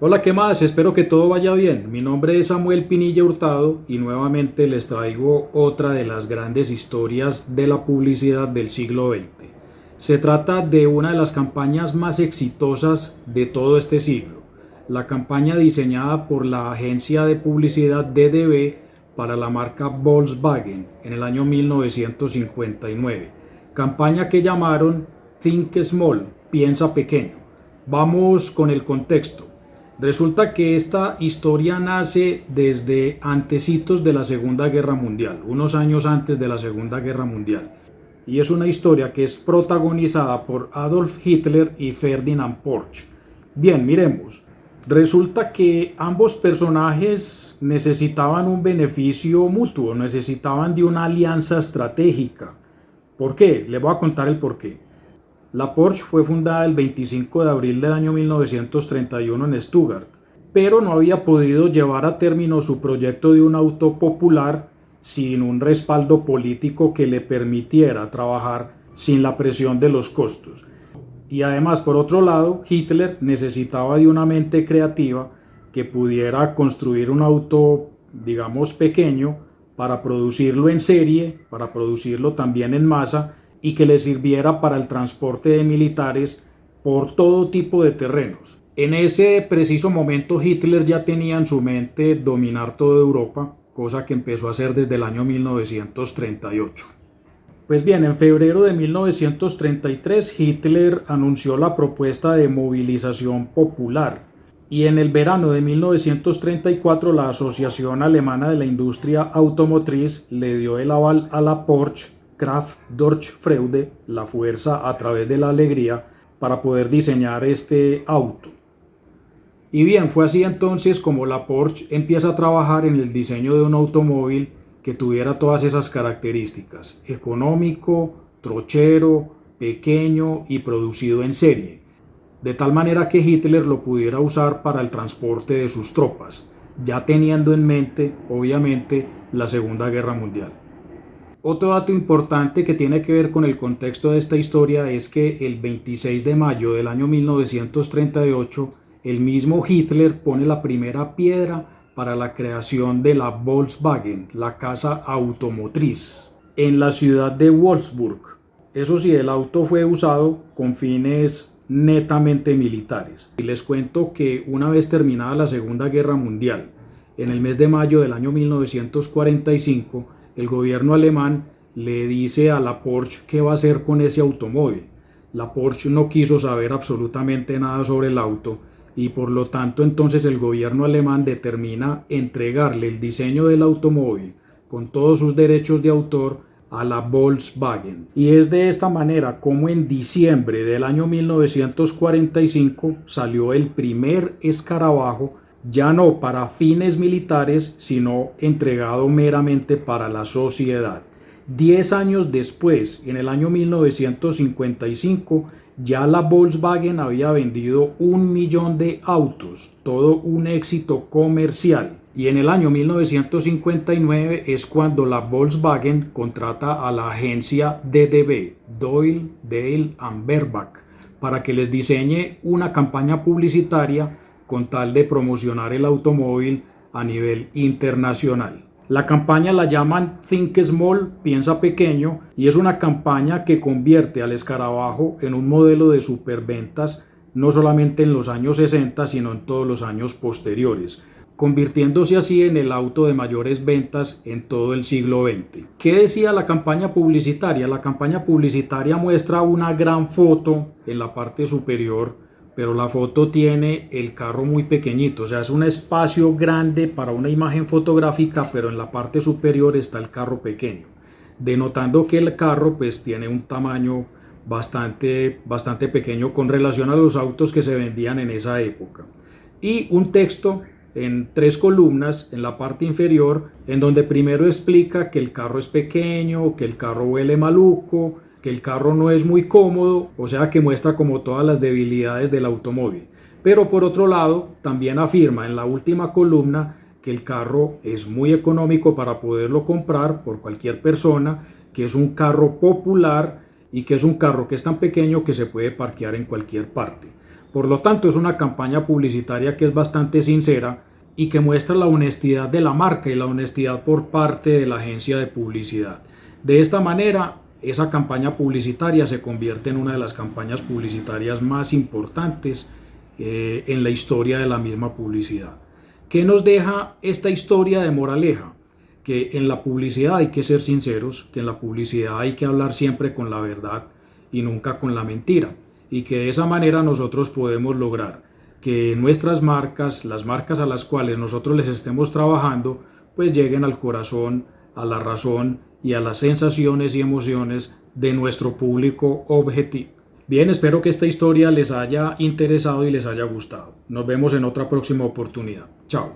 Hola, ¿qué más? Espero que todo vaya bien. Mi nombre es Samuel Pinilla Hurtado y nuevamente les traigo otra de las grandes historias de la publicidad del siglo XX. Se trata de una de las campañas más exitosas de todo este siglo, la campaña diseñada por la agencia de publicidad DDB para la marca Volkswagen en el año 1959, campaña que llamaron Think Small, piensa pequeño. Vamos con el contexto. Resulta que esta historia nace desde antecitos de la Segunda Guerra Mundial, unos años antes de la Segunda Guerra Mundial. Y es una historia que es protagonizada por Adolf Hitler y Ferdinand Porsche. Bien, miremos. Resulta que ambos personajes necesitaban un beneficio mutuo, necesitaban de una alianza estratégica. ¿Por qué? Le voy a contar el porqué. La Porsche fue fundada el 25 de abril del año 1931 en Stuttgart, pero no había podido llevar a término su proyecto de un auto popular sin un respaldo político que le permitiera trabajar sin la presión de los costos. Y además, por otro lado, Hitler necesitaba de una mente creativa que pudiera construir un auto, digamos, pequeño para producirlo en serie, para producirlo también en masa y que le sirviera para el transporte de militares por todo tipo de terrenos. En ese preciso momento Hitler ya tenía en su mente dominar toda Europa, cosa que empezó a hacer desde el año 1938. Pues bien, en febrero de 1933 Hitler anunció la propuesta de movilización popular y en el verano de 1934 la Asociación Alemana de la Industria Automotriz le dio el aval a la Porsche Kraft durch Freude, la fuerza a través de la alegría, para poder diseñar este auto. Y bien, fue así entonces como la Porsche empieza a trabajar en el diseño de un automóvil que tuviera todas esas características: económico, trochero, pequeño y producido en serie, de tal manera que Hitler lo pudiera usar para el transporte de sus tropas, ya teniendo en mente, obviamente, la Segunda Guerra Mundial. Otro dato importante que tiene que ver con el contexto de esta historia es que el 26 de mayo del año 1938 el mismo Hitler pone la primera piedra para la creación de la Volkswagen, la casa automotriz, en la ciudad de Wolfsburg. Eso sí, el auto fue usado con fines netamente militares. Y les cuento que una vez terminada la Segunda Guerra Mundial, en el mes de mayo del año 1945, el gobierno alemán le dice a la Porsche qué va a hacer con ese automóvil. La Porsche no quiso saber absolutamente nada sobre el auto y por lo tanto entonces el gobierno alemán determina entregarle el diseño del automóvil con todos sus derechos de autor a la Volkswagen. Y es de esta manera como en diciembre del año 1945 salió el primer escarabajo, ya no para fines militares, sino entregado meramente para la sociedad. 10 años después, en el año 1955, ya la Volkswagen había vendido 1 millón de autos, todo un éxito comercial. Y en el año 1959 es cuando la Volkswagen contrata a la agencia DDB, Doyle, Dale and Bernbach, para que les diseñe una campaña publicitaria con tal de promocionar el automóvil a nivel internacional. La campaña la llaman Think Small, piensa pequeño, y es una campaña que convierte al escarabajo en un modelo de superventas no solamente en los años 60, sino en todos los años posteriores, convirtiéndose así en el auto de mayores ventas en todo el siglo XX. ¿Qué decía la campaña publicitaria? La campaña publicitaria muestra una gran foto en la parte superior, pero la foto tiene el carro muy pequeñito, o sea, es un espacio grande para una imagen fotográfica, pero en la parte superior está el carro pequeño, denotando que el carro pues tiene un tamaño bastante pequeño con relación a los autos que se vendían en esa época. Y un texto en 3 columnas en la parte inferior, en donde primero explica que el carro es pequeño, que el carro huele maluco, que el carro no es muy cómodo, o sea que muestra como todas las debilidades del automóvil. Pero por otro lado, también afirma en la última columna que el carro es muy económico para poderlo comprar por cualquier persona, que es un carro popular y que es un carro que es tan pequeño que se puede parquear en cualquier parte. Por lo tanto, es una campaña publicitaria que es bastante sincera y que muestra la honestidad de la marca y la honestidad por parte de la agencia de publicidad. De esta manera, esa campaña publicitaria se convierte en una de las campañas publicitarias más importantes en la historia de la misma publicidad. ¿Qué nos deja esta historia de moraleja? Que en la publicidad hay que ser sinceros, que en la publicidad hay que hablar siempre con la verdad y nunca con la mentira, y que de esa manera nosotros podemos lograr que nuestras marcas, las marcas a las cuales nosotros les estemos trabajando, pues lleguen al corazón, a la razón y a las sensaciones y emociones de nuestro público objetivo. Bien, espero que esta historia les haya interesado y les haya gustado. Nos vemos en otra próxima oportunidad. Chao.